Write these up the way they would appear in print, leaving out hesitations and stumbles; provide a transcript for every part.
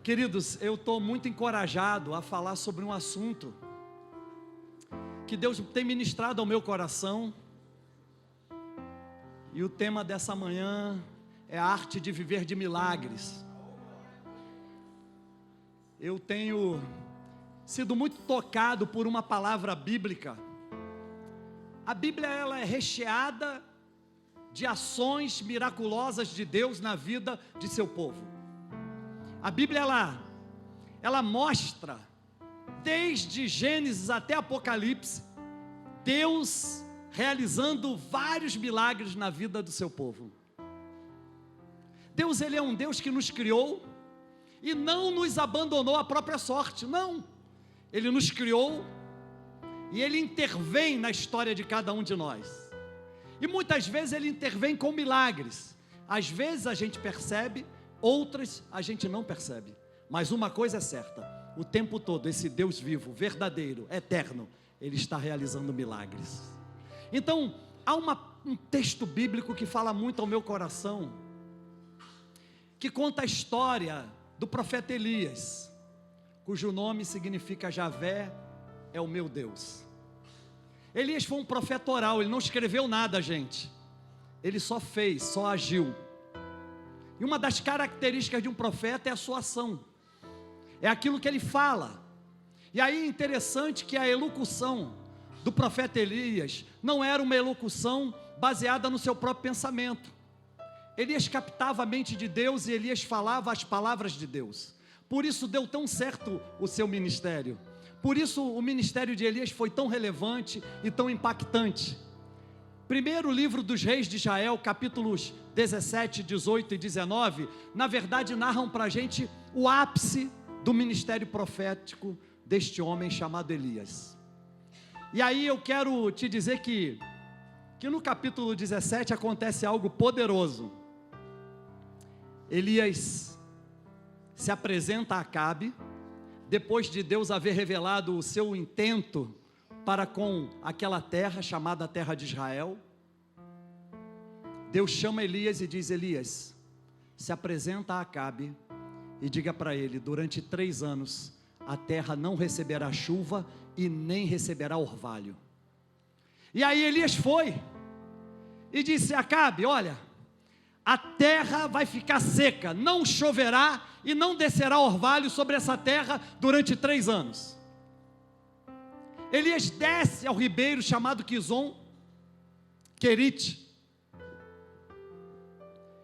Queridos, eu estou muito encorajado a falar sobre um assunto que Deus tem ministrado ao meu coração. E o tema dessa manhã é a arte de viver de milagres. Eu tenho sido muito tocado por uma palavra bíblica. A Bíblia, ela é recheada de ações miraculosas de Deus na vida de seu povo. A Bíblia, ela mostra, desde Gênesis até Apocalipse, Deus realizando vários milagres na vida do seu povo. Deus, Ele é um Deus que nos criou e não nos abandonou à própria sorte, não. Ele nos criou e Ele intervém na história de cada um de nós. E muitas vezes Ele intervém com milagres. Às vezes a gente percebe, outras a gente não percebe. Mas uma coisa é certa: o tempo todo esse Deus vivo, verdadeiro, eterno, Ele está realizando milagres. Então, há um texto bíblico que fala muito ao meu coração, que conta a história do profeta Elias, cujo nome significa Javé é o meu Deus. Elias foi um profeta oral, ele não escreveu nada, gente. Ele só fez, só agiu. E uma das características de um profeta é a sua ação, é aquilo que ele fala. E aí é interessante que a elocução do profeta Elias não era uma elocução baseada no seu próprio pensamento. Elias captava a mente de Deus e Elias falava as palavras de Deus. Por isso deu tão certo o seu ministério. Por isso o ministério de Elias foi tão relevante e tão impactante. Primeiro livro dos reis de Israel, capítulos 17, 18 e 19, na verdade narram para a gente o ápice do ministério profético deste homem chamado Elias. E aí eu quero te dizer que no capítulo 17 acontece algo poderoso. Elias se apresenta a Acabe, depois de Deus haver revelado o seu intento para com aquela terra chamada terra de Israel. Deus chama Elias e diz: Elias, se apresenta a Acabe e diga para ele: durante 3 anos a terra não receberá chuva e nem receberá orvalho. E aí Elias foi e disse: Acabe, olha, a terra vai ficar seca, não choverá e não descerá orvalho sobre essa terra durante 3 anos. Elias desce ao ribeiro chamado Quizon, Querite,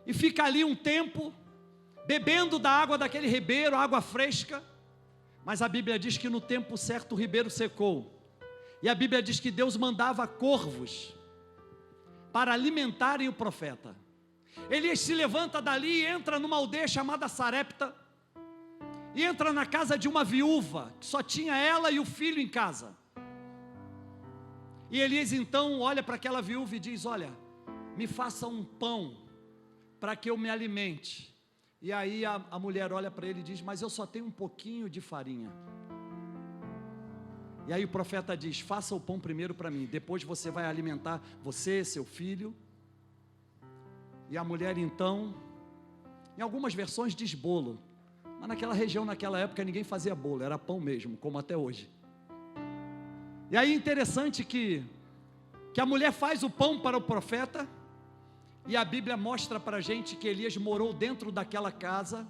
e fica ali um tempo, bebendo da água daquele ribeiro, água fresca. Mas a Bíblia diz que no tempo certo o ribeiro secou. E a Bíblia diz que Deus mandava corvos para alimentarem o profeta. Elias se levanta dali e entra numa aldeia chamada Sarepta, e entra na casa de uma viúva, que só tinha ela e o filho em casa. E Elias então olha para aquela viúva e diz: olha, me faça um pão para que eu me alimente. E aí a mulher olha para ele e diz: mas eu só tenho um pouquinho de farinha. E aí o profeta diz: faça o pão primeiro para mim, depois você vai alimentar você, seu filho. E a mulher então, em algumas versões diz bolo, mas naquela região, naquela época ninguém fazia bolo, era pão mesmo, como até hoje. E aí interessante que a mulher faz o pão para o profeta. E a Bíblia mostra para a gente que Elias morou dentro daquela casa,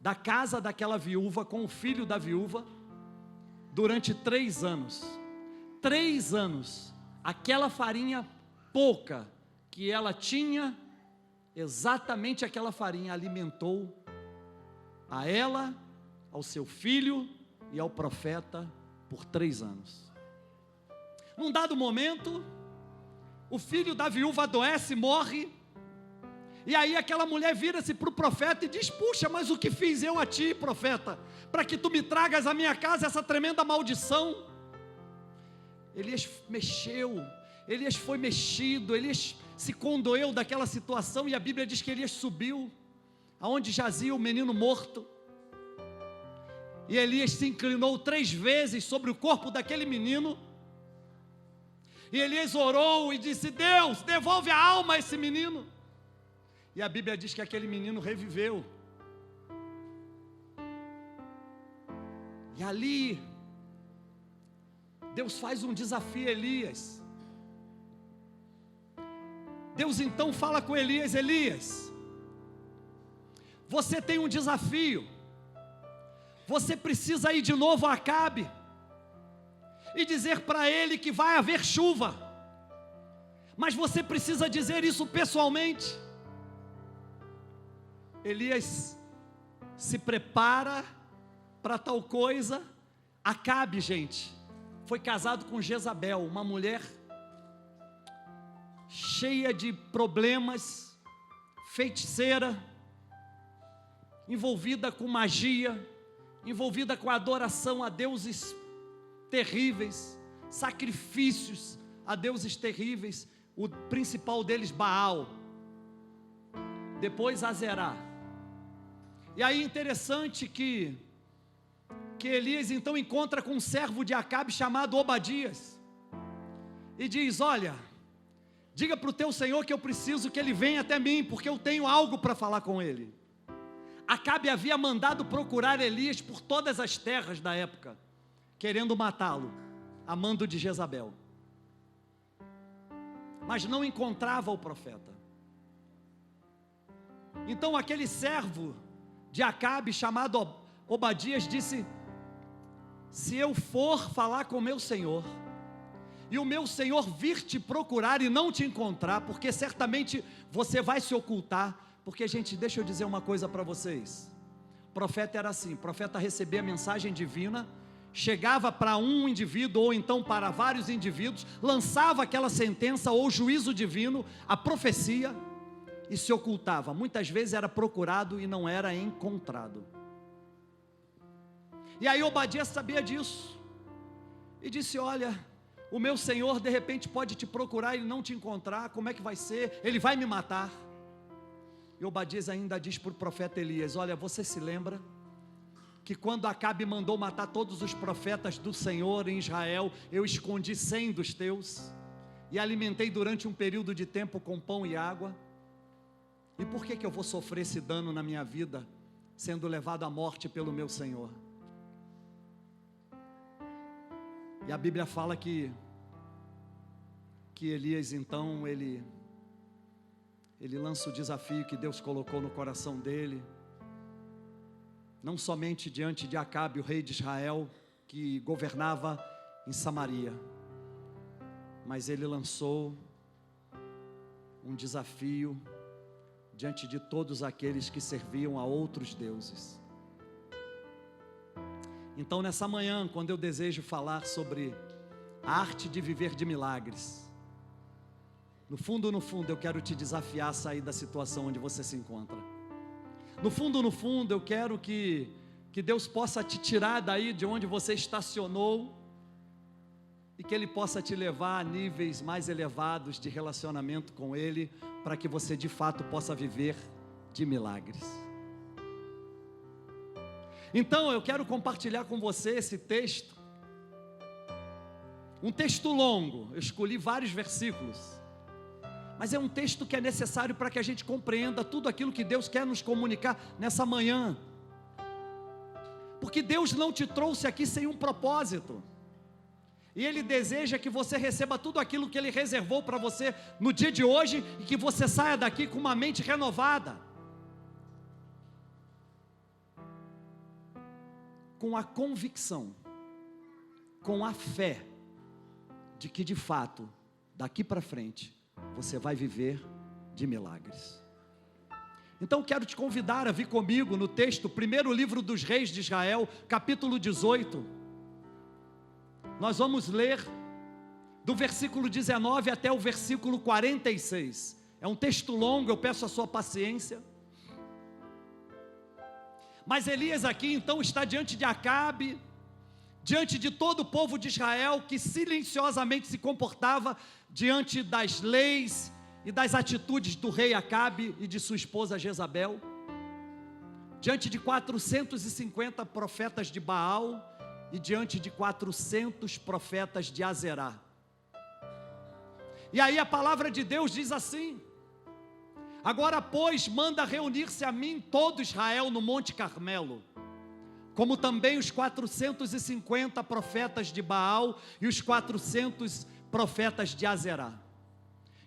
da casa daquela viúva, com o filho da viúva, durante 3 anos. 3 anos, aquela farinha pouca que ela tinha, exatamente aquela farinha alimentou a ela, ao seu filho e ao profeta por 3 anos. Num dado momento, o filho da viúva adoece, morre. E aí aquela mulher vira-se para o profeta e diz: puxa, mas o que fiz eu a ti, profeta, para que tu me tragas à minha casa essa tremenda maldição? Elias mexeu, Elias foi mexido, Elias se condoeu daquela situação. E a Bíblia diz que Elias subiu aonde jazia o menino morto, e Elias se inclinou 3 vezes sobre o corpo daquele menino. E Elias orou e disse: Deus, devolve a alma a esse menino. E a Bíblia diz que aquele menino reviveu. E ali, Deus faz um desafio a Elias. Deus então fala com Elias: Elias, você tem um desafio. Você precisa ir de novo a Acabe e dizer para ele que vai haver chuva. Mas você precisa dizer isso pessoalmente. Elias se prepara para tal coisa. Acabe, gente, foi casado com Jezabel, uma mulher cheia de problemas, feiticeira, envolvida com magia, envolvida com adoração a deuses terríveis, sacrifícios a deuses terríveis, o principal deles Baal, depois Azerá. E aí interessante que Elias então encontra com um servo de Acabe chamado Obadias, e diz: olha, diga para o teu senhor que eu preciso que ele venha até mim, porque eu tenho algo para falar com ele. Acabe havia mandado procurar Elias por todas as terras da época, querendo matá-lo, a mando de Jezabel, mas não encontrava o profeta. Então aquele servo de Acabe, chamado Obadias, disse: se eu for falar com meu senhor, e o meu senhor vir te procurar e não te encontrar, porque certamente você vai se ocultar. Porque, gente, deixa eu dizer uma coisa para vocês. O profeta era assim: o profeta recebia a mensagem divina, chegava para um indivíduo ou então para vários indivíduos, lançava aquela sentença ou juízo divino, a profecia, e se ocultava. Muitas vezes era procurado e não era encontrado. E aí Obadias sabia disso e disse: olha, o meu senhor de repente pode te procurar e não te encontrar. Como é que vai ser? Ele vai me matar. E Obadias ainda diz para o profeta Elias: olha, você se lembra que quando Acabe mandou matar todos os profetas do Senhor em Israel, eu escondi 100 dos teus e alimentei durante um período de tempo com pão e água? E por que eu vou sofrer esse dano na minha vida, sendo levado à morte pelo meu Senhor? E a Bíblia fala que Elias então, ele lança o desafio que Deus colocou no coração dele, não somente diante de Acabe, o rei de Israel, que governava em Samaria, mas ele lançou um desafio diante de todos aqueles que serviam a outros deuses. Então nessa manhã, quando eu desejo falar sobre a arte de viver de milagres, no fundo, eu quero te desafiar a sair da situação onde você se encontra. No fundo, eu quero que Deus possa te tirar daí de onde você estacionou, e que Ele possa te levar a níveis mais elevados de relacionamento com Ele, para que você de fato possa viver de milagres. Então eu quero compartilhar com você esse texto, um texto longo. Eu escolhi vários versículos, mas é um texto que é necessário para que a gente compreenda tudo aquilo que Deus quer nos comunicar nessa manhã. Porque Deus não te trouxe aqui sem um propósito, e Ele deseja que você receba tudo aquilo que Ele reservou para você no dia de hoje, e que você saia daqui com uma mente renovada, com a convicção, com a fé, de que de fato, daqui para frente, você vai viver de milagres. Então quero te convidar a vir comigo no texto, primeiro livro dos reis de Israel, capítulo 18. Nós vamos ler do versículo 19 até o versículo 46. É um texto longo, eu peço a sua paciência. Mas Elias aqui então está diante de Acabe, diante de todo o povo de Israel, que silenciosamente se comportava diante das leis e das atitudes do rei Acabe e de sua esposa Jezabel, diante de 450 profetas de Baal e diante de 400 profetas de Azerá. E aí a palavra de Deus diz assim: agora pois manda reunir-se a mim todo Israel no Monte Carmelo, como também os 450 profetas de Baal e os 400 profetas de Azerá,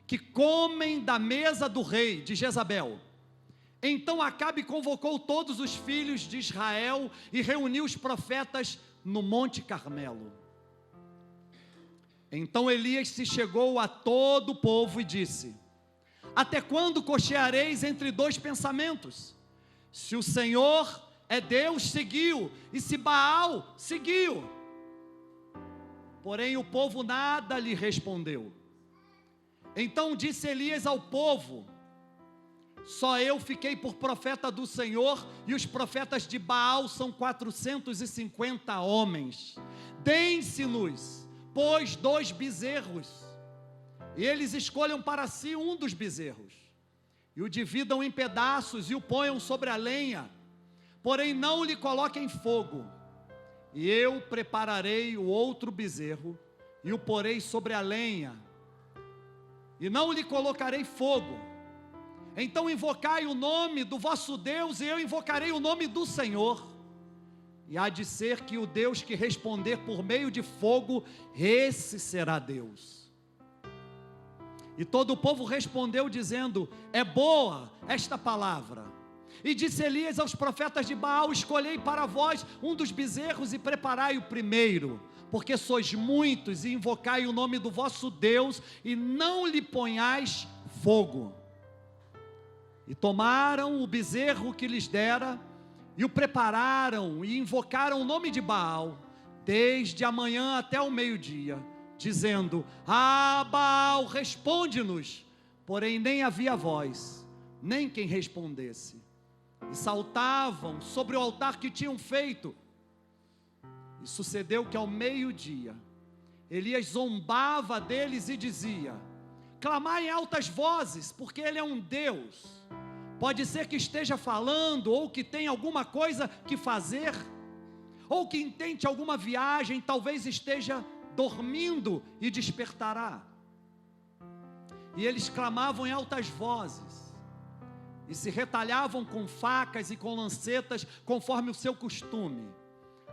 que comem da mesa do rei de Jezabel. Então Acabe convocou todos os filhos de Israel e reuniu os profetas no Monte Carmelo. Então Elias se chegou a todo o povo e disse: até quando cocheareis entre dois pensamentos? Se o Senhor é Deus, seguiu, e se Baal, seguiu. Porém o povo nada lhe respondeu. Então disse Elias ao povo: só eu fiquei por profeta do Senhor, e os profetas de Baal são 450 homens. Deem-se-nos, pois, 2 bezerros, e eles escolham para si um dos bezerros, e o dividam em pedaços, e o ponham sobre a lenha, porém não lhe coloquem fogo. E eu prepararei o outro bezerro, e o porei sobre a lenha, e não lhe colocarei fogo. Então invocai o nome do vosso Deus, e eu invocarei o nome do Senhor. E há de ser que o Deus que responder por meio de fogo, esse será Deus. E todo o povo respondeu dizendo: é boa esta palavra. E disse Elias aos profetas de Baal: escolhei para vós um dos bezerros e preparai o primeiro, porque sois muitos, e invocai o nome do vosso Deus, e não lhe ponhais fogo. E tomaram o bezerro que lhes dera, e o prepararam, e invocaram o nome de Baal, desde a manhã até o meio-dia, dizendo: ah, Baal, responde-nos. Porém nem havia voz, nem quem respondesse. E saltavam sobre o altar que tinham feito. E sucedeu que ao meio-dia, Elias zombava deles e dizia: clamai em altas vozes, porque ele é um Deus. Pode ser que esteja falando, ou que tenha alguma coisa que fazer, ou que intente alguma viagem, talvez esteja dormindo e despertará. E eles clamavam em altas vozes, e se retalhavam com facas e com lancetas, conforme o seu costume,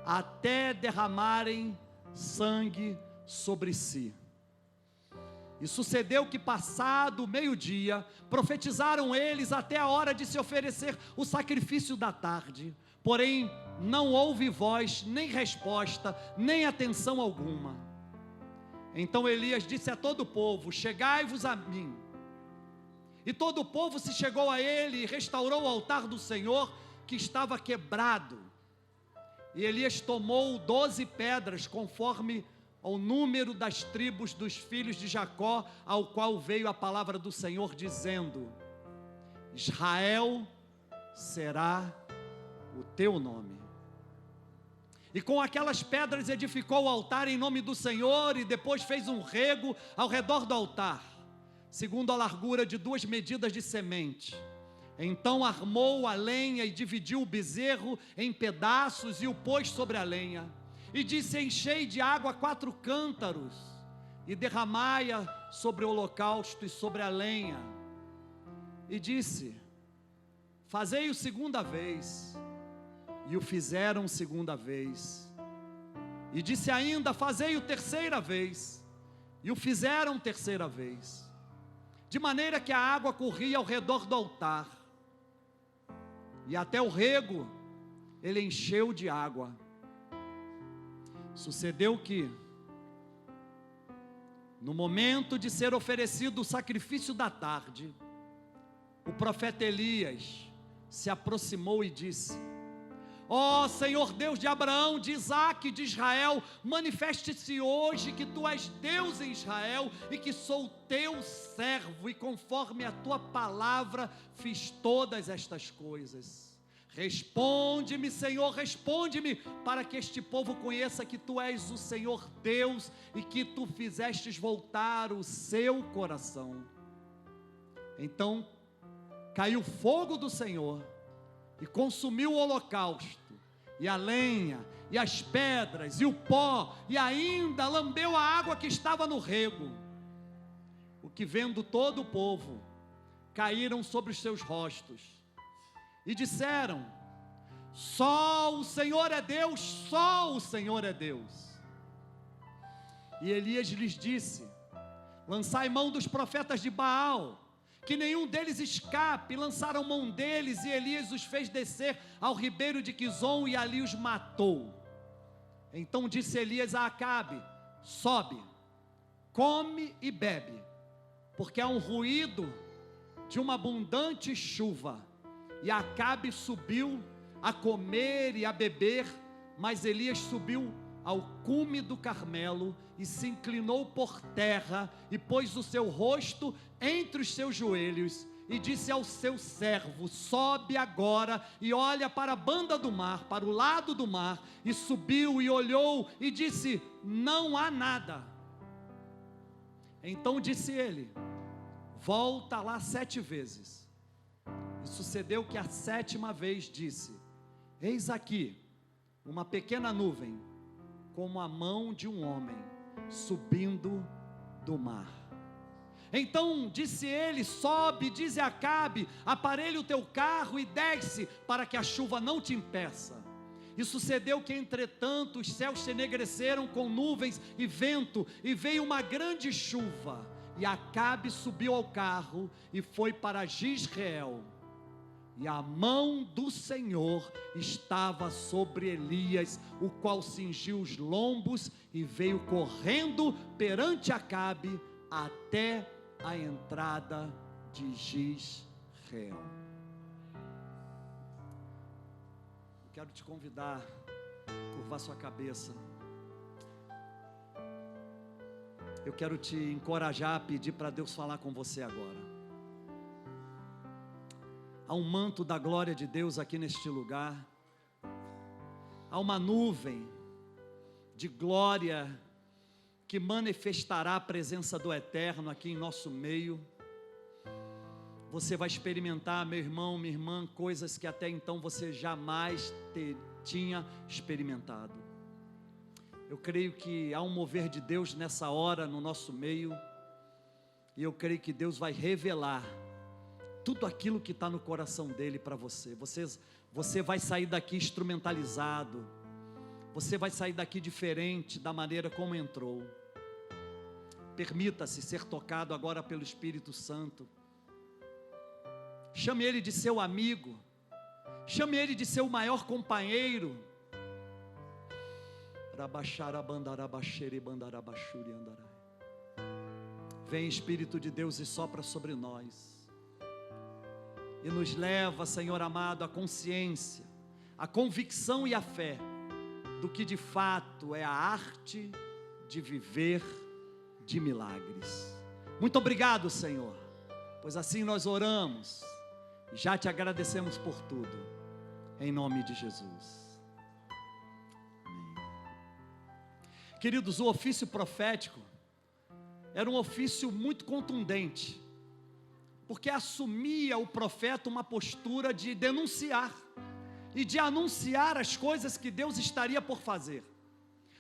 até derramarem sangue sobre si. E sucedeu que, passado o meio-dia, profetizaram eles até a hora de se oferecer o sacrifício da tarde. Porém não houve voz, nem resposta, nem atenção alguma. Então Elias disse a todo o povo: chegai-vos a mim. E todo o povo se chegou a ele e restaurou o altar do Senhor, que estava quebrado. E Elias tomou 12 pedras, conforme ao número das tribos dos filhos de Jacó, ao qual veio a palavra do Senhor, dizendo: Israel será o teu nome. E com aquelas pedras edificou o altar em nome do Senhor, e depois fez um rego ao redor do altar, segundo a largura de 2 medidas de semente. Então armou a lenha e dividiu o bezerro em pedaços e o pôs sobre a lenha. E disse: enchei de água 4 cântaros e derramai-a sobre o holocausto e sobre a lenha. E disse: fazei-o segunda vez. E o fizeram segunda vez. E disse ainda: fazei-o terceira vez. E o fizeram terceira vez. De maneira que a água corria ao redor do altar, e até o rego ele encheu de água. Sucedeu que, no momento de ser oferecido o sacrifício da tarde, o profeta Elias se aproximou e disse: ó Senhor Deus de Abraão, de Isaque e de Israel, manifeste-se hoje que tu és Deus em Israel, e que sou teu servo, e conforme a tua palavra fiz todas estas coisas. Responde-me, Senhor, responde-me, para que este povo conheça que tu és o Senhor Deus, e que tu fizestes voltar o seu coração. Então caiu fogo do Senhor e consumiu o holocausto, e a lenha, e as pedras, e o pó, e ainda lambeu a água que estava no rego. O que vendo todo o povo, caíram sobre os seus rostos, e disseram: Só o Senhor é Deus, só o Senhor é Deus. E Elias lhes disse: lançai mão dos profetas de Baal, que nenhum deles escape. Lançaram mão deles, e Elias os fez descer ao ribeiro de Quizon, e ali os matou. Então disse Elias a Acabe: sobe, come e bebe, porque há um ruído de uma abundante chuva. E Acabe subiu a comer e a beber, mas Elias subiu ao cume do Carmelo e se inclinou por terra e pôs o seu rosto entre os seus joelhos e disse ao seu servo: sobe agora e olha para a banda do mar, para o lado do mar. E subiu e olhou e disse: não há nada. Então disse ele: volta lá 7 vezes. E sucedeu que a 7ª vez disse: eis aqui uma pequena nuvem, como a mão de um homem, subindo do mar. Então disse ele: sobe, dize a Acabe: aparelha o teu carro e desce, para que a chuva não te impeça. E sucedeu que, entretanto, os céus se enegreceram com nuvens e vento, e veio uma grande chuva. E Acabe subiu ao carro e foi para Jizreel. E a mão do Senhor estava sobre Elias, o qual cingiu os lombos e veio correndo perante Acabe até a entrada de Jizreel. Eu quero te convidar a curvar sua cabeça. Eu quero te encorajar a pedir para Deus falar com você agora. Há um manto da glória de Deus aqui neste lugar. Há uma nuvem de glória que manifestará a presença do Eterno aqui em nosso meio. Você vai experimentar, meu irmão, minha irmã, coisas que até então você jamais tinha experimentado. Eu creio que há um mover de Deus nessa hora no nosso meio, e eu creio que Deus vai revelar tudo aquilo que está no coração dele para você. Você vai sair daqui instrumentalizado, você vai sair daqui diferente da maneira como entrou. Permita-se ser tocado agora pelo Espírito Santo. Chame ele de seu amigo, chame ele de seu maior companheiro. Vem, Espírito de Deus, e sopra sobre nós, e nos leva, Senhor amado, à consciência, à convicção e à fé do que de fato é a arte de viver de milagres. Muito obrigado, Senhor, pois assim nós oramos e já te agradecemos por tudo, em nome de Jesus. Amém. Queridos, o ofício profético era um ofício muito contundente, porque assumia o profeta uma postura de denunciar e de anunciar as coisas que Deus estaria por fazer.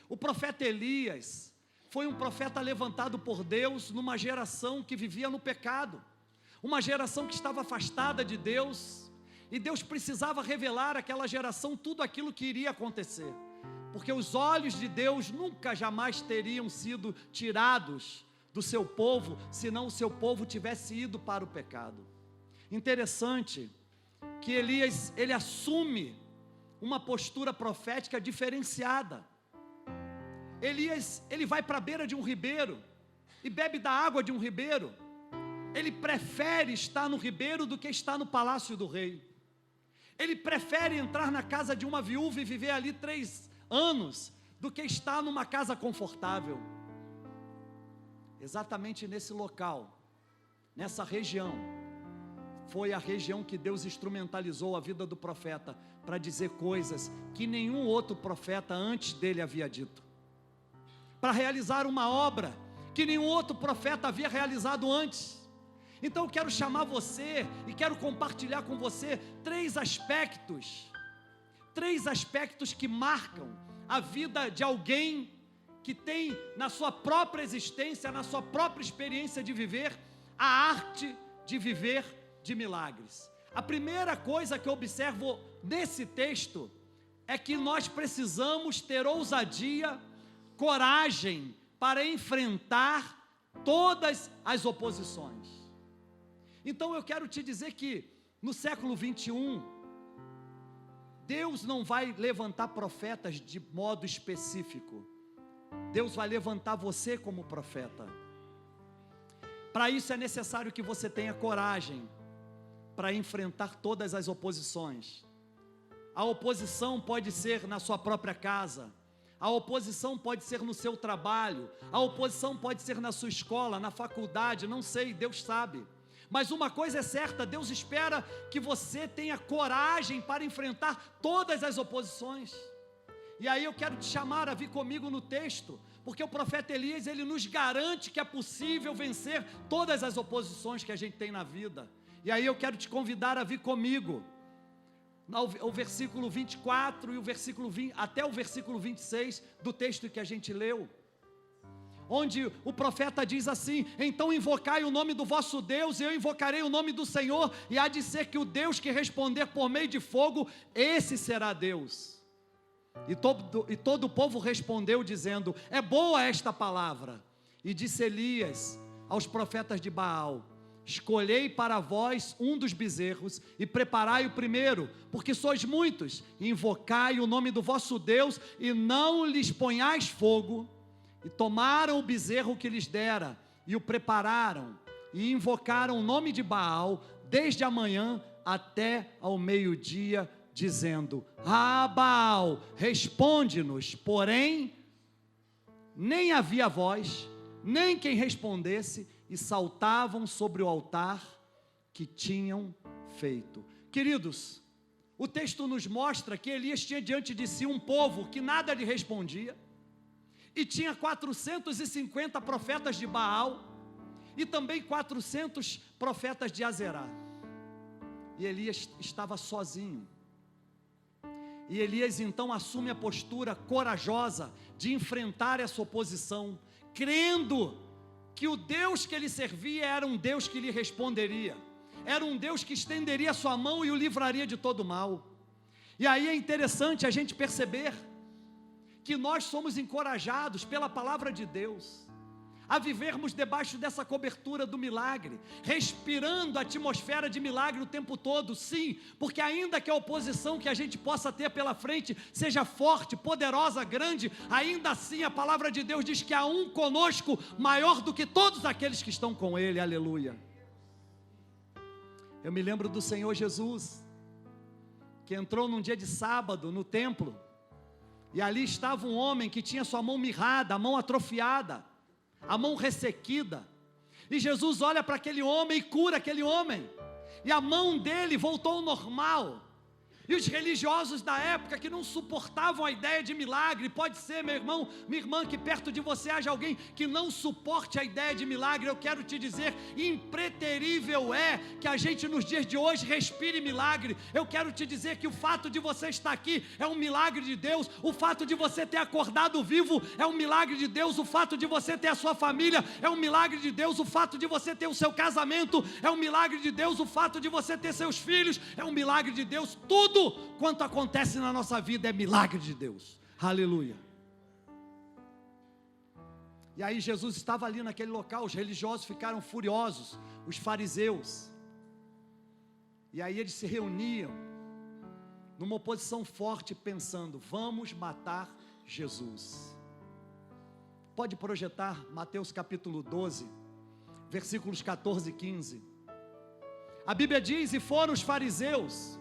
O profeta Elias foi um profeta levantado por Deus numa geração que vivia no pecado, uma geração que estava afastada de Deus, e Deus precisava revelar àquela geração tudo aquilo que iria acontecer, porque os olhos de Deus nunca jamais teriam sido tirados do seu povo, senão o seu povo tivesse ido para o pecado. Interessante que Elias, ele assume uma postura profética diferenciada. Elias, ele vai para a beira de um ribeiro e bebe da água de um ribeiro. Ele prefere estar no ribeiro do que estar no palácio do rei. Ele prefere entrar na casa de uma viúva e viver ali 3 anos do que estar numa casa confortável. Exatamente nesse local, nessa região, foi a região que Deus instrumentalizou a vida do profeta para dizer coisas que nenhum outro profeta antes dele havia dito, para realizar uma obra que nenhum outro profeta havia realizado antes. Então eu quero chamar você e quero compartilhar com você 3 aspectos que marcam a vida de alguém que tem na sua própria existência, na sua própria experiência de viver, a arte de viver de milagres. A primeira coisa que eu observo desse texto é que nós precisamos ter ousadia, coragem para enfrentar todas as oposições. Então eu quero te dizer que no século 21, Deus não vai levantar profetas de modo específico. Deus vai levantar você como profeta. Para isso é necessário que você tenha coragem para enfrentar todas as oposições. A oposição pode ser na sua própria casa, a oposição pode ser no seu trabalho, a oposição pode ser na sua escola, na faculdade, não sei, Deus sabe. Mas uma coisa é certa, Deus espera que você tenha coragem para enfrentar todas as oposições. E aí eu quero te chamar a vir comigo no texto, porque o profeta Elias, ele nos garante que é possível vencer todas as oposições que a gente tem na vida. E aí eu quero te convidar a vir comigo, o versículo 24 e o versículo 20, até o versículo 26 do texto que a gente leu, onde o profeta diz assim: então invocai o nome do vosso Deus, e eu invocarei o nome do Senhor, e há de ser que o Deus que responder por meio de fogo, esse será Deus. E todo o povo respondeu dizendo: é boa esta palavra. E disse Elias aos profetas de Baal: escolhei para vós um dos bezerros e preparai o primeiro, porque sois muitos, e invocai o nome do vosso Deus e não lhes ponhais fogo. E tomaram o bezerro que lhes dera e o prepararam e invocaram o nome de Baal desde a manhã até ao meio-dia, dizendo: ah, Baal, responde-nos. Porém, nem havia voz, nem quem respondesse, e saltavam sobre o altar que tinham feito. Queridos, o texto nos mostra que Elias tinha diante de si um povo que nada lhe respondia, e tinha 450 profetas de Baal, e também 400 profetas de Azerá, e Elias estava sozinho. E Elias então assume a postura corajosa de enfrentar essa oposição, crendo que o Deus que ele servia era um Deus que lhe responderia, era um Deus que estenderia a sua mão e o livraria de todo mal. E aí é interessante a gente perceber que nós somos encorajados pela palavra de Deus a vivermos debaixo dessa cobertura do milagre, respirando a atmosfera de milagre o tempo todo, sim, porque ainda que a oposição que a gente possa ter pela frente seja forte, poderosa, grande, ainda assim a palavra de Deus diz que há um conosco maior do que todos aqueles que estão com Ele, aleluia. Eu me lembro do Senhor Jesus, que entrou num dia de sábado no templo, e ali estava um homem que tinha sua mão mirrada, a mão atrofiada, a mão ressequida, e Jesus olha para aquele homem e cura aquele homem, e a mão dele voltou ao normal. E os religiosos da época que não suportavam a ideia de milagre, pode ser, meu irmão, minha irmã, que perto de você haja alguém que não suporte a ideia de milagre. Eu quero te dizer, impreterível é que a gente nos dias de hoje respire milagre. Eu quero te dizer que o fato de você estar aqui é um milagre de Deus, o fato de você ter acordado vivo é um milagre de Deus, o fato de você ter a sua família é um milagre de Deus, o fato de você ter o seu casamento é um milagre de Deus, o fato de você ter seus filhos é um milagre de Deus. Tudo quanto acontece na nossa vida é milagre de Deus, aleluia. E aí Jesus estava ali naquele local, os religiosos ficaram furiosos, os fariseus, e aí eles se reuniam, numa oposição forte, pensando: vamos matar Jesus. Pode projetar Mateus capítulo 12, versículos 14 e 15, a Bíblia diz: e foram os fariseus,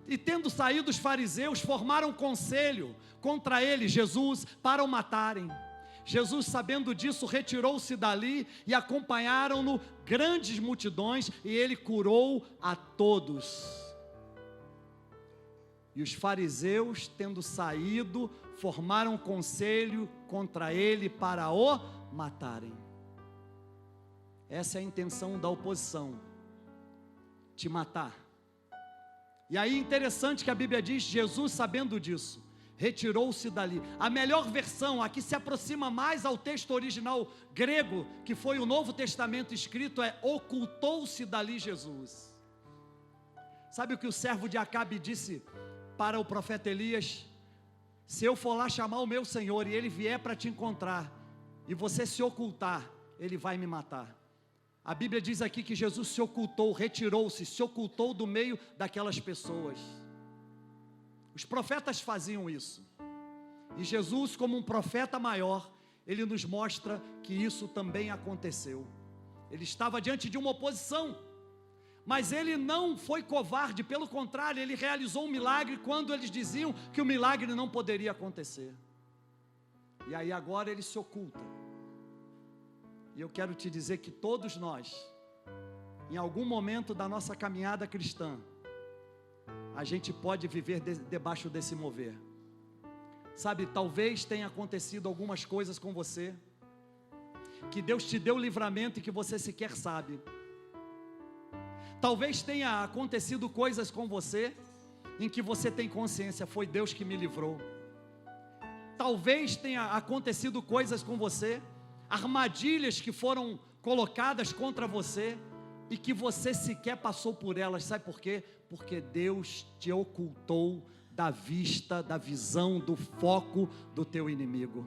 e tendo saído os fariseus, formaram conselho contra ele, Jesus, para o matarem. Jesus, sabendo disso, retirou-se dali, e acompanharam-no grandes multidões, e ele curou a todos. E os fariseus, tendo saído, formaram conselho contra ele para o matarem. Essa é a intenção da oposição: te matar. E aí interessante que a Bíblia diz: Jesus, sabendo disso, retirou-se dali. A melhor versão, a que se aproxima mais ao texto original grego, que foi o Novo Testamento escrito, é: ocultou-se dali Jesus. Sabe o que o servo de Acabe disse para o profeta Elias: se eu for lá chamar o meu Senhor e ele vier para te encontrar, e você se ocultar, ele vai me matar. A Bíblia diz aqui que Jesus se ocultou, retirou-se, se ocultou do meio daquelas pessoas. Os profetas faziam isso, e Jesus, como um profeta maior, ele nos mostra que isso também aconteceu. Ele estava diante de uma oposição, mas ele não foi covarde, pelo contrário, ele realizou um milagre quando eles diziam que o milagre não poderia acontecer. E aí agora ele se oculta. E eu quero te dizer que todos nós, em algum momento da nossa caminhada cristã, a gente pode viver debaixo desse mover. Sabe, talvez tenha acontecido algumas coisas com você, que Deus te deu livramento e que você sequer sabe. Talvez tenha acontecido coisas com você, em que você tem consciência, foi Deus que me livrou. Talvez tenha acontecido coisas com você, armadilhas que foram colocadas contra você, e que você sequer passou por elas. Sabe por quê? Porque Deus te ocultou da vista, da visão, do foco do teu inimigo.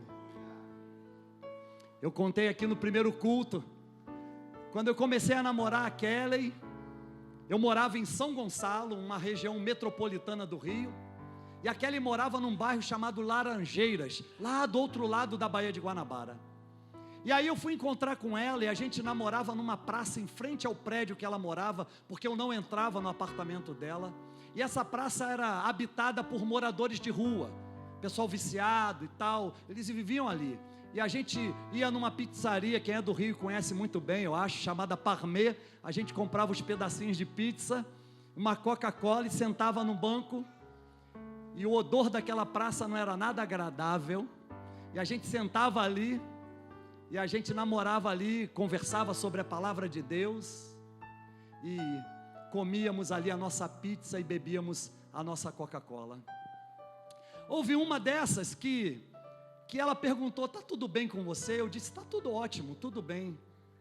Eu contei aqui no primeiro culto, quando eu comecei a namorar a Kelly, eu morava em São Gonçalo, uma região metropolitana do Rio, e a Kelly morava num bairro chamado Laranjeiras, lá do outro lado da Baía de Guanabara. E aí eu fui encontrar com ela, e a gente namorava numa praça em frente ao prédio que ela morava, porque eu não entrava no apartamento dela, e essa praça era habitada por moradores de rua, pessoal viciado e tal, eles viviam ali. E a gente ia numa pizzaria, quem é do Rio conhece muito bem, eu acho, chamada Parmê. A gente comprava os pedacinhos de pizza, uma Coca-Cola, e sentava no banco, e o odor daquela praça não era nada agradável, e a gente sentava ali, e a gente namorava ali, conversava sobre a palavra de Deus, e comíamos ali a nossa pizza e bebíamos a nossa Coca-Cola. Houve uma dessas que ela perguntou: está tudo bem com você? Eu disse: está tudo ótimo, tudo bem.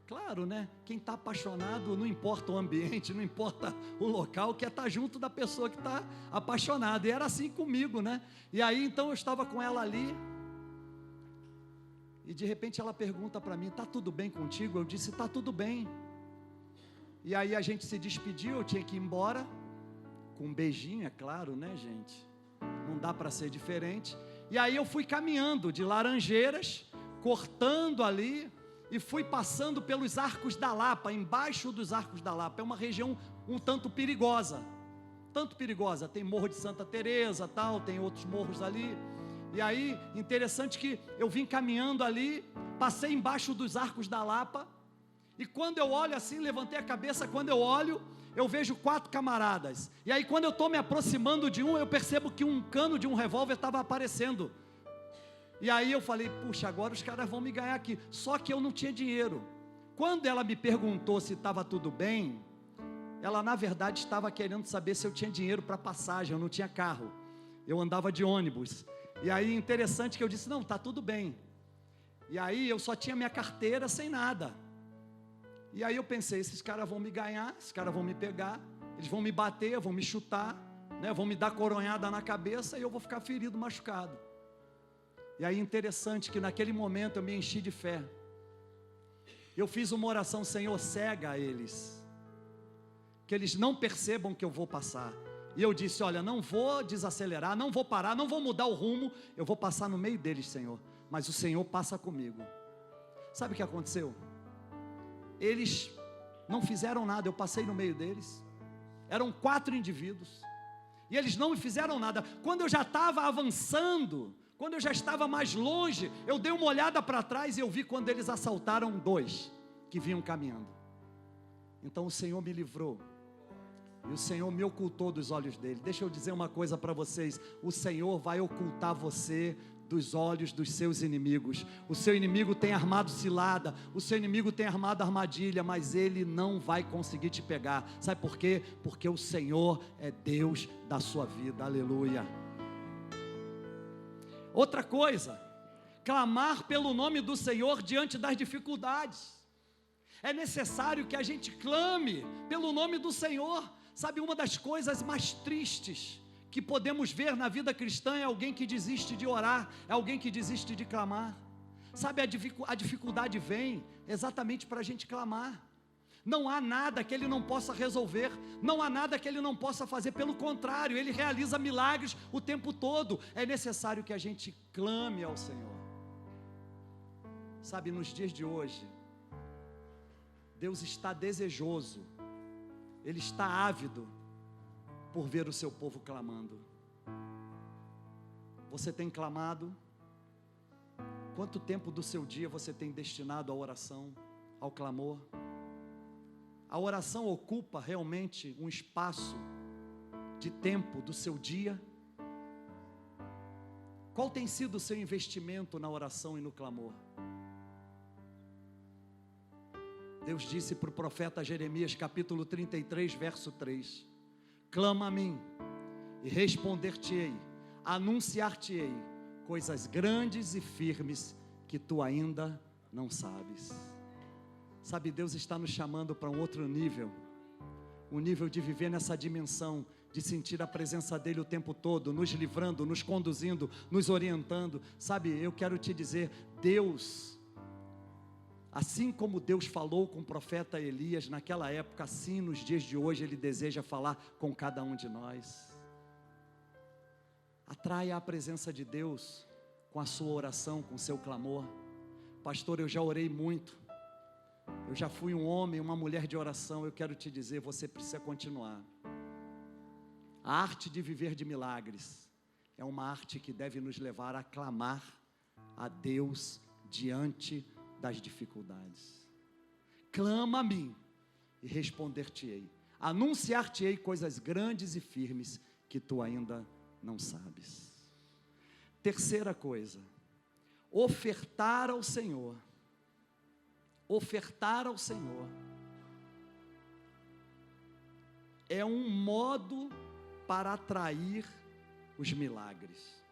Claro, né? Quem está apaixonado, não importa o ambiente, não importa o local, quer estar junto da pessoa que está apaixonada. E era assim comigo, né? E aí então eu estava com ela ali, e de repente ela pergunta para mim: está tudo bem contigo? Eu disse: está tudo bem. E aí a gente se despediu, eu tinha que ir embora, com um beijinho, é claro, né, gente? Não dá para ser diferente. E aí eu fui caminhando de Laranjeiras, cortando ali, e fui passando pelos Arcos da Lapa, embaixo dos Arcos da Lapa. É uma região um tanto perigosa, tem Morro de Santa Teresa, tal, tem outros morros ali. E aí, interessante que eu vim caminhando ali, passei embaixo dos Arcos da Lapa, e quando eu olho assim, levantei a cabeça, quando eu olho, eu vejo 4 camaradas, e aí quando eu estou me aproximando de um, eu percebo que um cano de um revólver estava aparecendo, e aí eu falei: puxa, agora os caras vão me ganhar aqui. Só que eu não tinha dinheiro. Quando ela me perguntou se estava tudo bem, ela na verdade estava querendo saber se eu tinha dinheiro para passagem. Eu não tinha carro, eu andava de ônibus. E aí interessante que eu disse: não, está tudo bem. E aí eu só tinha minha carteira sem nada. E aí eu pensei: esses caras vão me ganhar, esses caras vão me pegar, eles vão me bater, vão me chutar, né, vão me dar coronhada na cabeça, e eu vou ficar ferido, machucado. E aí interessante que naquele momento eu me enchi de fé. Eu fiz uma oração: Senhor, cega eles, que eles não percebam que eu vou passar. E eu disse: olha, não vou desacelerar, não vou parar, não vou mudar o rumo, eu vou passar no meio deles, Senhor, mas o Senhor passa comigo. Sabe o que aconteceu? Eles não fizeram nada, eu passei no meio deles, eram 4 indivíduos, e eles não me fizeram nada. Quando eu já estava avançando, quando eu já estava mais longe, eu dei uma olhada para trás e eu vi quando eles assaltaram 2 que vinham caminhando. Então o Senhor me livrou, e o Senhor me ocultou dos olhos dele. Deixa eu dizer uma coisa para vocês: o Senhor vai ocultar você dos olhos dos seus inimigos. O seu inimigo tem armado cilada, o seu inimigo tem armado armadilha, mas ele não vai conseguir te pegar. Sabe por quê? Porque o Senhor é Deus da sua vida. Aleluia. Outra coisa, clamar pelo nome do Senhor diante das dificuldades. É necessário que a gente clame pelo nome do Senhor. Sabe, uma das coisas mais tristes que podemos ver na vida cristã é alguém que desiste de orar, é alguém que desiste de clamar. Sabe, a dificuldade vem exatamente para a gente clamar. Não há nada que Ele não possa resolver, não há nada que Ele não possa fazer, pelo contrário, Ele realiza milagres o tempo todo. É necessário que a gente clame ao Senhor. Sabe, nos dias de hoje, Deus está desejoso, Ele está ávido por ver o seu povo clamando. Você tem clamado? Quanto tempo do seu dia você tem destinado à oração, ao clamor? A oração ocupa realmente um espaço de tempo do seu dia? Qual tem sido o seu investimento na oração e no clamor? Deus disse para o profeta Jeremias, capítulo 33, verso 3: clama a mim, e responder-te-ei, anunciar-te-ei coisas grandes e firmes que tu ainda não sabes. Sabe, Deus está nos chamando para um outro nível, um nível de viver nessa dimensão, de sentir a presença dEle o tempo todo, nos livrando, nos conduzindo, nos orientando. Sabe, eu quero te dizer, Deus, assim como Deus falou com o profeta Elias naquela época, assim nos dias de hoje Ele deseja falar com cada um de nós. Atraia a presença de Deus com a sua oração, com o seu clamor. Pastor, eu já orei muito, eu já fui um homem, uma mulher de oração. Eu quero te dizer, você precisa continuar. A arte de viver de milagres é uma arte que deve nos levar a clamar a Deus diante das dificuldades. Clama a mim e responder-te-ei, anunciar-te-ei coisas grandes e firmes que tu ainda não sabes. Terceira coisa, ofertar ao Senhor. Ofertar ao Senhor é um modo para atrair os milagres.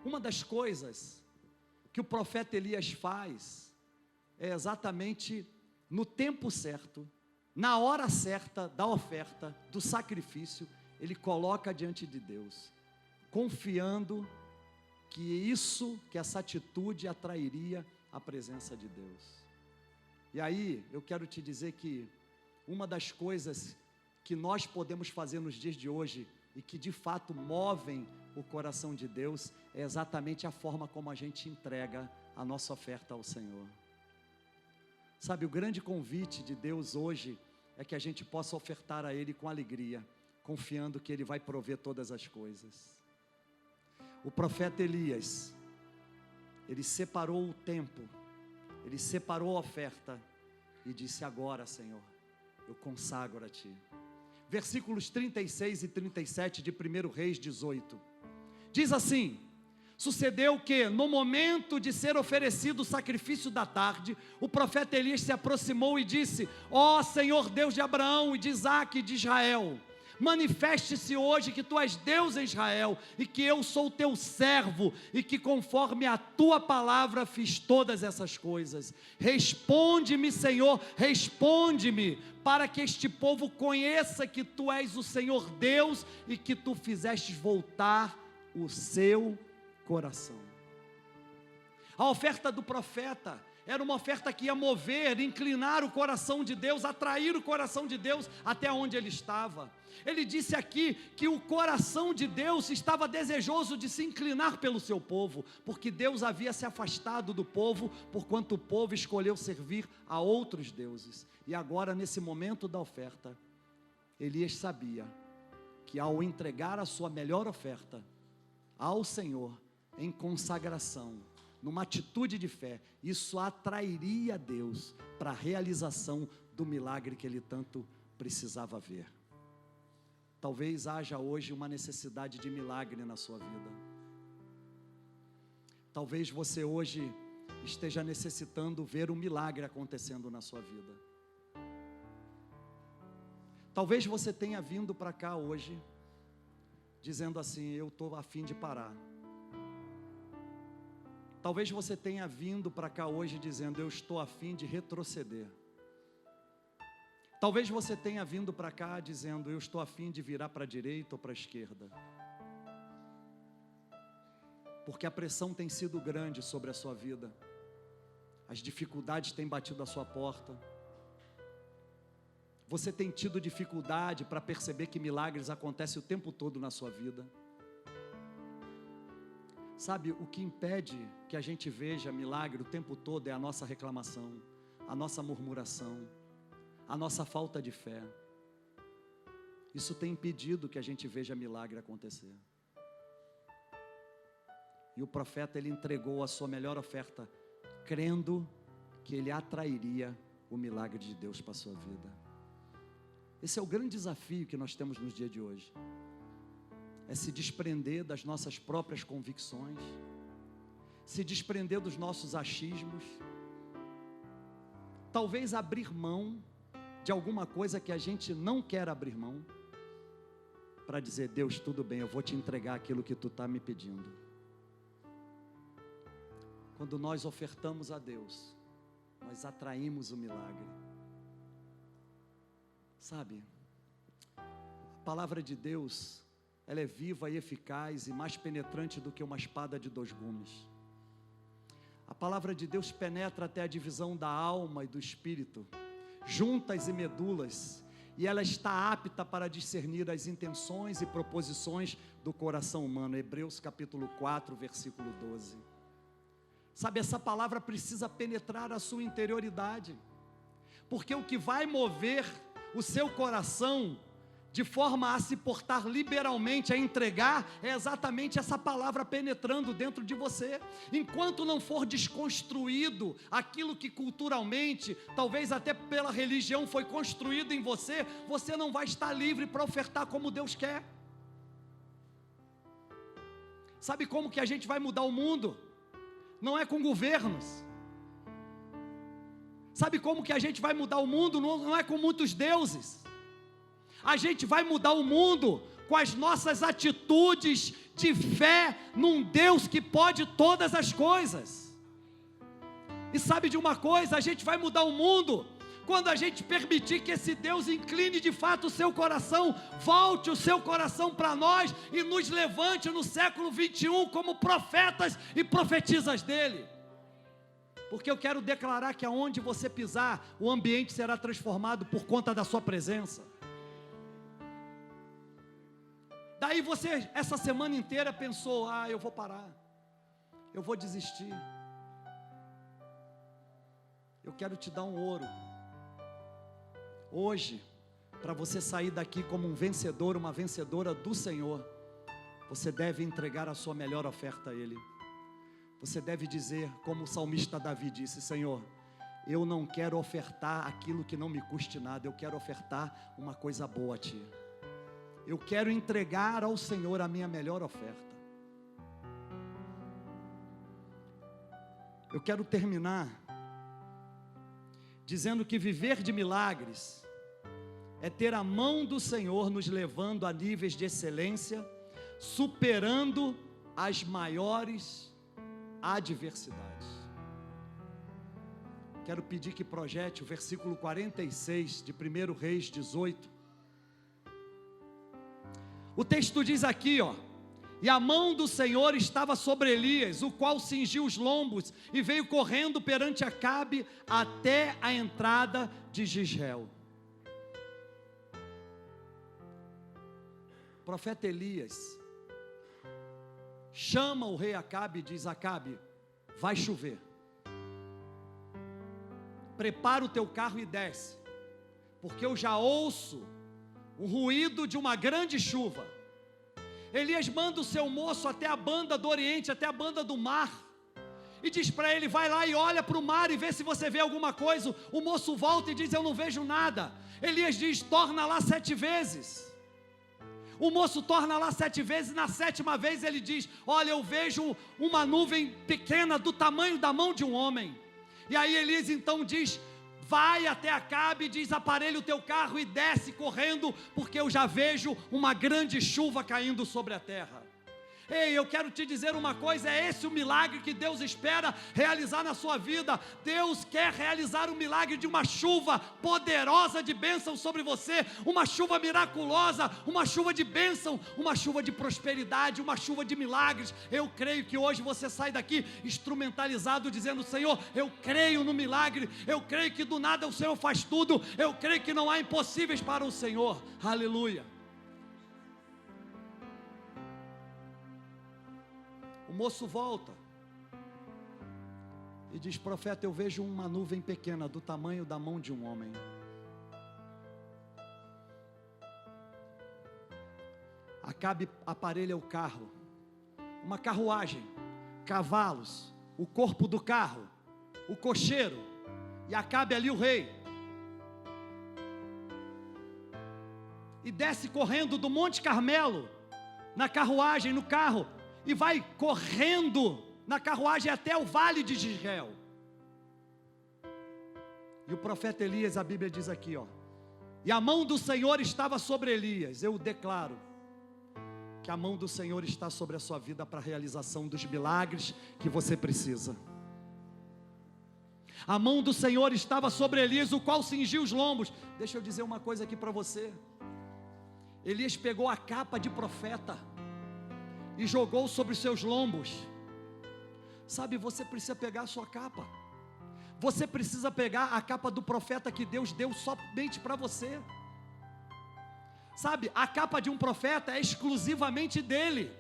Uma das coisas que o profeta Elias faz é exatamente no tempo certo, na hora certa da oferta, do sacrifício, ele coloca diante de Deus, confiando que essa atitude atrairia a presença de Deus. E aí, eu quero te dizer que uma das coisas que nós podemos fazer nos dias de hoje, e que de fato movem o coração de Deus, é exatamente a forma como a gente entrega a nossa oferta ao Senhor. Sabe, o grande convite de Deus hoje, é que a gente possa ofertar a Ele com alegria, confiando que Ele vai prover todas as coisas. O profeta Elias, ele separou o tempo, ele separou a oferta, e disse: agora, Senhor, eu consagro a Ti. Versículos 36 e 37 de 1 Reis 18, diz assim: sucedeu que, no momento de ser oferecido o sacrifício da tarde, o profeta Elias se aproximou e disse: ó Senhor Deus de Abraão e de Isaque e de Israel, manifeste-se hoje que Tu és Deus em Israel, e que eu sou Teu servo, e que conforme a Tua palavra fiz todas essas coisas. Responde-me, Senhor, responde-me, para que este povo conheça que Tu és o Senhor Deus, e que Tu fizestes voltar o seu coração. A oferta do profeta era uma oferta que ia mover, inclinar o coração de Deus, atrair o coração de Deus até onde ele estava. Ele disse aqui que o coração de Deus estava desejoso de se inclinar pelo seu povo, porque Deus havia se afastado do povo, porquanto o povo escolheu servir a outros deuses. E agora, nesse momento da oferta, Elias sabia que ao entregar a sua melhor oferta ao Senhor, em consagração, numa atitude de fé, isso atrairia Deus para a realização do milagre que ele tanto precisava ver. Talvez haja hoje uma necessidade de milagre na sua vida. Talvez você hoje esteja necessitando ver um milagre acontecendo na sua vida. Talvez você tenha vindo para cá hoje dizendo assim: eu estou a fim de parar. Talvez você tenha vindo para cá hoje dizendo: eu estou a fim de retroceder. Talvez você tenha vindo para cá dizendo: eu estou a fim de virar para a direita ou para a esquerda, porque a pressão tem sido grande sobre a sua vida, as dificuldades têm batido à sua porta, você tem tido dificuldade para perceber que milagres acontecem o tempo todo na sua vida. Sabe, o que impede que a gente veja milagre o tempo todo é a nossa reclamação, a nossa murmuração, a nossa falta de fé. Isso tem impedido que a gente veja milagre acontecer. E o profeta, ele entregou a sua melhor oferta, crendo que ele atrairia o milagre de Deus para a sua vida. Esse é o grande desafio que nós temos nos dias de hoje. É se desprender das nossas próprias convicções, se desprender dos nossos achismos, talvez abrir mão de alguma coisa que a gente não quer abrir mão, para dizer: Deus, tudo bem, eu vou te entregar aquilo que tu está me pedindo. Quando nós ofertamos a Deus, nós atraímos o milagre. Sabe, a palavra de Deus, ela é viva e eficaz e mais penetrante do que uma espada de 2 gumes. A palavra de Deus penetra até a divisão da alma e do espírito, juntas e medulas, e ela está apta para discernir as intenções e proposições do coração humano. Hebreus capítulo 4, versículo 12. Sabe, essa palavra precisa penetrar a sua interioridade, porque o que vai mover o seu coração de forma a se portar liberalmente, a entregar, é exatamente essa palavra penetrando dentro de você. Enquanto não for desconstruído aquilo que culturalmente, talvez até pela religião, foi construído em você, você não vai estar livre para ofertar como Deus quer. Sabe como que a gente vai mudar o mundo? Não é com governos. Sabe como que a gente vai mudar o mundo? Não é com muitos deuses. A gente vai mudar o mundo com as nossas atitudes de fé num Deus que pode todas as coisas. E sabe de uma coisa? A gente vai mudar o mundo quando a gente permitir que esse Deus incline de fato o seu coração, volte o seu coração para nós e nos levante no século 21 como profetas e profetisas dele. Porque eu quero declarar que aonde você pisar, o ambiente será transformado por conta da sua presença. Daí você, essa semana inteira pensou: eu vou parar, eu vou desistir. Eu quero te dar um ouro. Hoje, para você sair daqui como um vencedor, uma vencedora do Senhor, você deve entregar a sua melhor oferta a Ele. Você deve dizer, como o salmista Davi disse: Senhor, eu não quero ofertar aquilo que não me custe nada, eu quero ofertar uma coisa boa a Ti. Eu quero entregar ao Senhor a minha melhor oferta. Eu quero terminar dizendo que viver de milagres é ter a mão do Senhor nos levando a níveis de excelência, superando as maiores adversidades. Quero pedir que projete o versículo 46 de 1 Reis 18. O texto diz aqui, e a mão do Senhor estava sobre Elias, o qual cingiu os lombos e veio correndo perante Acabe até a entrada de Jezreel. O profeta Elias chama o rei Acabe e diz: Acabe, vai chover, prepara o teu carro e desce, porque eu já ouço o ruído de uma grande chuva. Elias manda o seu moço até a banda do Oriente, até a banda do mar, e diz para ele: vai lá e olha para o mar e vê se você vê alguma coisa. O moço volta e diz: eu não vejo nada. Elias diz: torna lá 7 vezes. O moço torna lá 7 vezes, na 7ª vez ele diz: olha, eu vejo uma nuvem pequena do tamanho da mão de um homem. E aí Elias então diz: vai até Acabe, diz: aparelha o teu carro e desce correndo, porque eu já vejo uma grande chuva caindo sobre a terra. Ei, eu quero te dizer uma coisa, é esse o milagre que Deus espera realizar na sua vida. Deus quer realizar o milagre de uma chuva poderosa de bênção sobre você, uma chuva miraculosa, uma chuva de bênção, uma chuva de prosperidade, uma chuva de milagres. Eu creio que hoje você sai daqui instrumentalizado, dizendo: Senhor, eu creio no milagre, eu creio que do nada o Senhor faz tudo, eu creio que não há impossíveis para o Senhor. Aleluia. O moço volta e diz: profeta, eu vejo uma nuvem pequena do tamanho da mão de um homem. Acabe aparelha o carro, uma carruagem, cavalos, o corpo do carro, o cocheiro, e Acabe ali o rei, e desce correndo do Monte Carmelo, na carruagem, no carro, e vai correndo na carruagem até o vale de Jezreel. E o profeta Elias, a Bíblia diz aqui, e a mão do Senhor estava sobre Elias. Eu declaro que a mão do Senhor está sobre a sua vida para a realização dos milagres que você precisa. A mão do Senhor estava sobre Elias, o qual cingiu os lombos. Deixa eu dizer uma coisa aqui para você. Elias pegou a capa de profeta e jogou sobre os seus lombos. Sabe, você precisa pegar a sua capa. Você precisa pegar a capa do profeta que Deus deu somente para você. Sabe, a capa de um profeta é exclusivamente dele.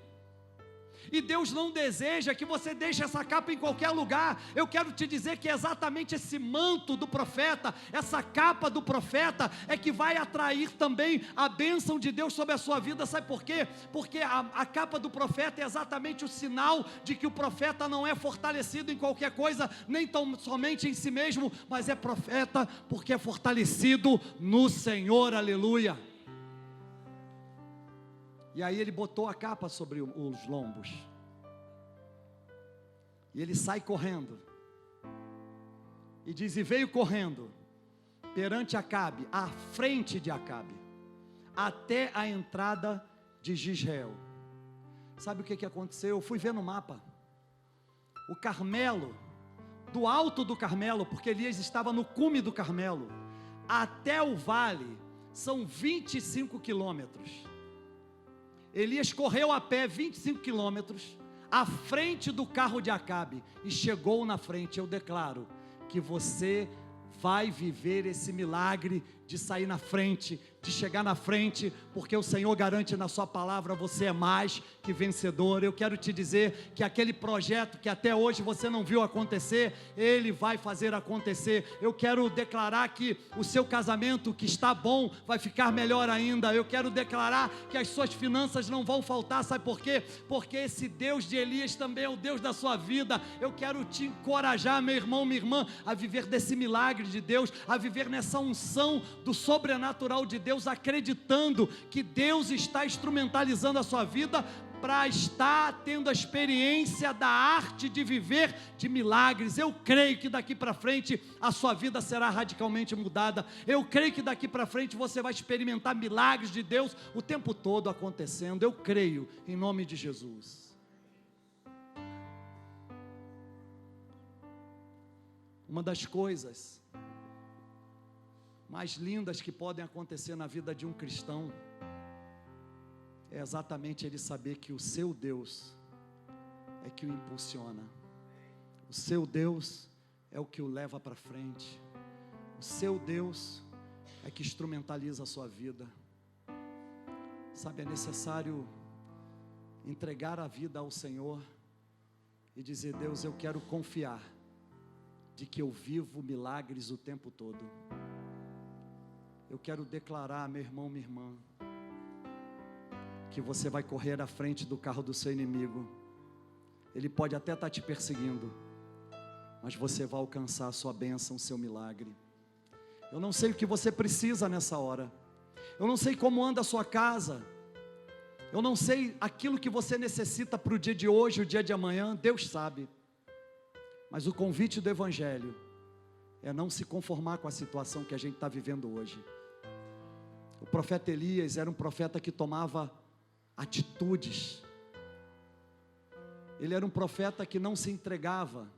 E Deus não deseja que você deixe essa capa em qualquer lugar. Eu quero te dizer que é exatamente esse manto do profeta, essa capa do profeta, é que vai atrair também a bênção de Deus sobre a sua vida. Sabe por quê? Porque a capa do profeta é exatamente o sinal de que o profeta não é fortalecido em qualquer coisa, nem tão somente em si mesmo, mas é profeta porque é fortalecido no Senhor. Aleluia. E aí ele botou a capa sobre os lombos, e ele sai correndo, e diz: e veio correndo perante Acabe, à frente de Acabe, até a entrada de Jezreel. Sabe o que aconteceu? Eu fui ver no mapa, o Carmelo, do alto do Carmelo, porque Elias estava no cume do Carmelo, até o vale, são 25 quilômetros. Elias correu a pé 25 quilômetros, à frente do carro de Acabe, e chegou na frente. Eu declaro que você vai viver esse milagre de sair na frente, de chegar na frente, porque o Senhor garante na sua palavra: você é mais que vencedor. Eu quero te dizer que aquele projeto que até hoje você não viu acontecer, Ele vai fazer acontecer. Eu quero declarar que o seu casamento, que está bom, vai ficar melhor ainda. Eu quero declarar que as suas finanças não vão faltar. Sabe por quê? Porque esse Deus de Elias também é o Deus da sua vida. Eu quero te encorajar, meu irmão, minha irmã, a viver desse milagre de Deus, a viver nessa unção do sobrenatural de Deus, acreditando que Deus está instrumentalizando a sua vida para estar tendo a experiência da arte de viver de milagres. Eu creio que daqui para frente a sua vida será radicalmente mudada. Eu creio que daqui para frente você vai experimentar milagres de Deus o tempo todo acontecendo. Eu creio, em nome de Jesus. Uma das coisas mais lindas que podem acontecer na vida de um cristão é exatamente ele saber que o seu Deus é que o impulsiona, o seu Deus é o que o leva para frente, o seu Deus é que instrumentaliza a sua vida. Sabe, é necessário entregar a vida ao Senhor e dizer: Deus, eu quero confiar de que eu vivo milagres o tempo todo. Eu quero declarar, meu irmão, minha irmã, que você vai correr à frente do carro do seu inimigo. Ele pode até estar te perseguindo, mas você vai alcançar a sua bênção, o seu milagre. Eu não sei o que você precisa nessa hora. Eu não sei como anda a sua casa. Eu não sei aquilo que você necessita para o dia de hoje, o dia de amanhã. Deus sabe. Mas o convite do Evangelho é não se conformar com a situação que a gente está vivendo hoje. O profeta Elias era um profeta que tomava atitudes. Ele era um profeta que não se entregava,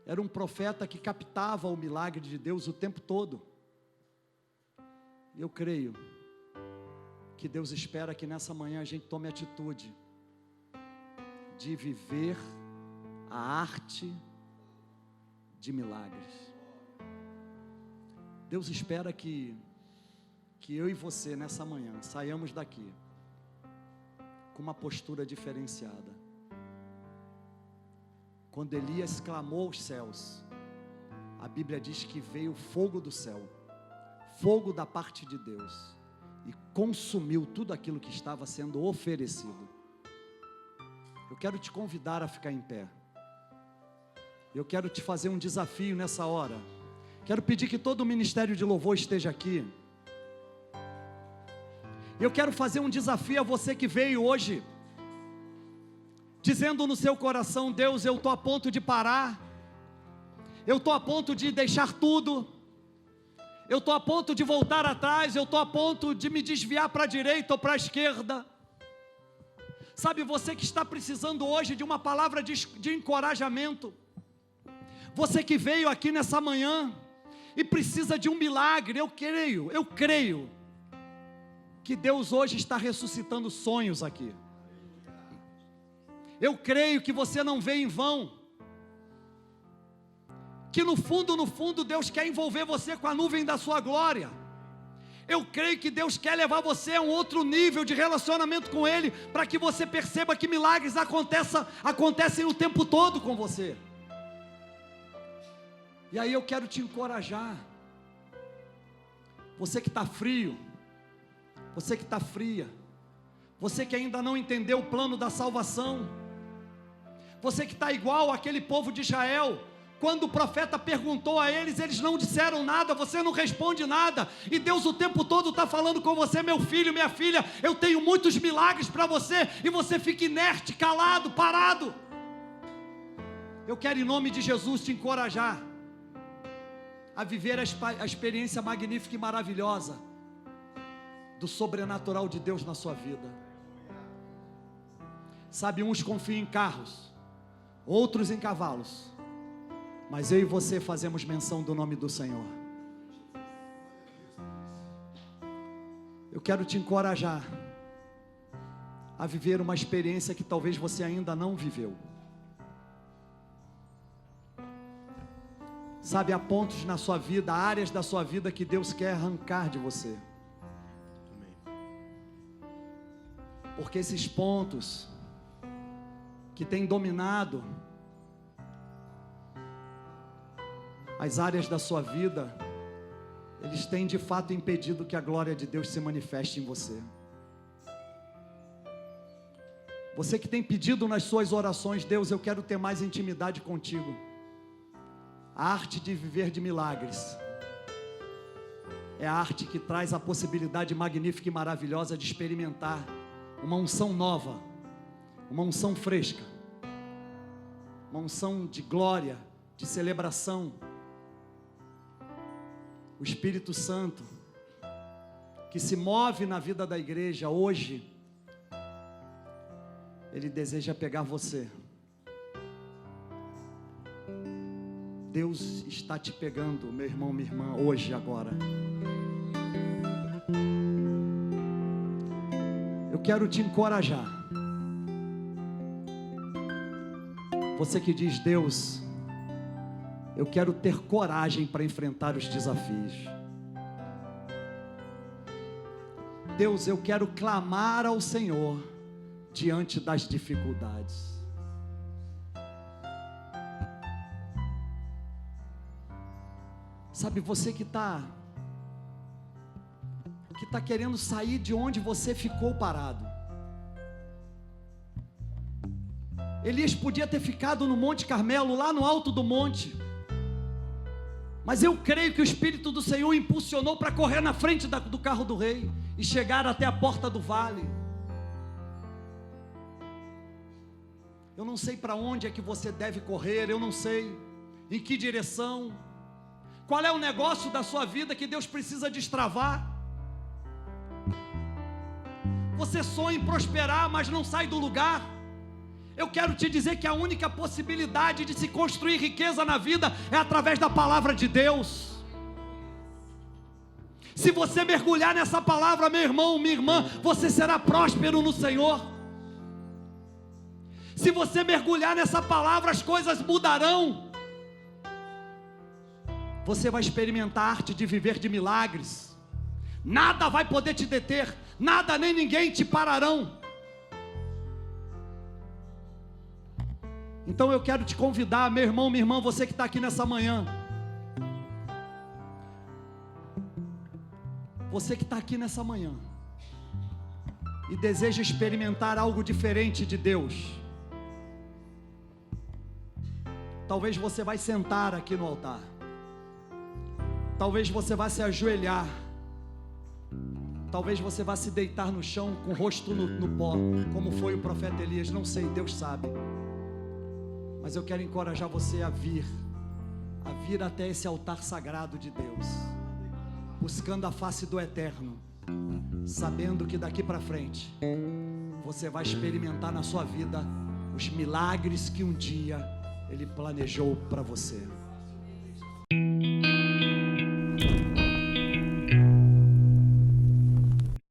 era um profeta que captava o milagre de Deus o tempo todo. Eu creio que Deus espera que nessa manhã a gente tome atitude de viver a arte de milagres. Deus espera que eu e você nessa manhã saiamos daqui com uma postura diferenciada. Quando Elias clamou aos céus, a Bíblia diz que veio fogo do céu, fogo da parte de Deus, e consumiu tudo aquilo que estava sendo oferecido. Eu quero te convidar a ficar em pé. Eu quero te fazer um desafio nessa hora. Quero pedir que todo o ministério de louvor esteja aqui. Eu quero fazer um desafio a você que veio hoje, dizendo no seu coração: Deus, eu estou a ponto de parar, eu estou a ponto de deixar tudo, eu estou a ponto de voltar atrás, eu estou a ponto de me desviar para a direita ou para a esquerda. Sabe, você que está precisando hoje de uma palavra de encorajamento, você que veio aqui nessa manhã e precisa de um milagre, eu creio que Deus hoje está ressuscitando sonhos aqui. Eu creio que você não veio em vão, que no fundo Deus quer envolver você com a nuvem da sua glória. Eu creio que Deus quer levar você a um outro nível de relacionamento com Ele, para que você perceba que milagres acontecem o tempo todo com você. E aí eu quero te encorajar, você que está frio, você que está fria, você que ainda não entendeu o plano da salvação, você que está igual aquele povo de Israel, quando o profeta perguntou a eles, eles não disseram nada, você não responde nada, e Deus o tempo todo está falando com você: meu filho, minha filha, eu tenho muitos milagres para você, e você fica inerte, calado, parado. Eu quero em nome de Jesus te encorajar a viver a experiência magnífica e maravilhosa do sobrenatural de Deus na sua vida. Sabe, uns confiam em carros, outros em cavalos, mas eu e você fazemos menção do nome do Senhor. Eu quero te encorajar a viver uma experiência que talvez você ainda não viveu. Sabe, há pontos na sua vida, áreas da sua vida que Deus quer arrancar de você. Porque esses pontos que têm dominado as áreas da sua vida, eles têm de fato impedido que a glória de Deus se manifeste em você. Você que tem pedido nas suas orações: Deus, eu quero ter mais intimidade contigo. A arte de viver de milagres é a arte que traz a possibilidade magnífica e maravilhosa de experimentar uma unção nova, uma unção fresca, uma unção de glória, de celebração. O Espírito Santo que se move na vida da igreja hoje, ele deseja pegar você. Deus está te pegando, meu irmão, minha irmã, hoje, agora. Eu quero te encorajar. Você que diz: Deus, eu quero ter coragem para enfrentar os desafios. Deus, eu quero clamar ao Senhor diante das dificuldades. Sabe, você que está querendo sair de onde você ficou parado. Elias podia ter ficado no Monte Carmelo, lá no alto do monte, mas eu creio que o Espírito do Senhor o impulsionou para correr na frente do carro do rei e chegar até a porta do vale. Eu não sei para onde é que você deve correr, eu não sei em que direção. Qual é o negócio da sua vida que Deus precisa destravar? Você sonha em prosperar, mas não sai do lugar. Eu quero te dizer que a única possibilidade de se construir riqueza na vida é através da palavra de Deus. Se você mergulhar nessa palavra, meu irmão, minha irmã, você será próspero no Senhor. Se você mergulhar nessa palavra, as coisas mudarão. Você vai experimentar a arte de viver de milagres. Nada vai poder te deter, nada nem ninguém te pararão. Então eu quero te convidar, meu irmão, minha irmã, você que está aqui nessa manhã. Você que está aqui nessa manhã e deseja experimentar algo diferente de Deus. Talvez você vai sentar aqui no altar. Talvez você vá se ajoelhar. Talvez você vá se deitar no chão com o rosto no pó, como foi o profeta Elias. Não sei, Deus sabe. Mas eu quero encorajar você a vir até esse altar sagrado de Deus, buscando a face do Eterno, sabendo que daqui para frente você vai experimentar na sua vida os milagres que um dia Ele planejou para você.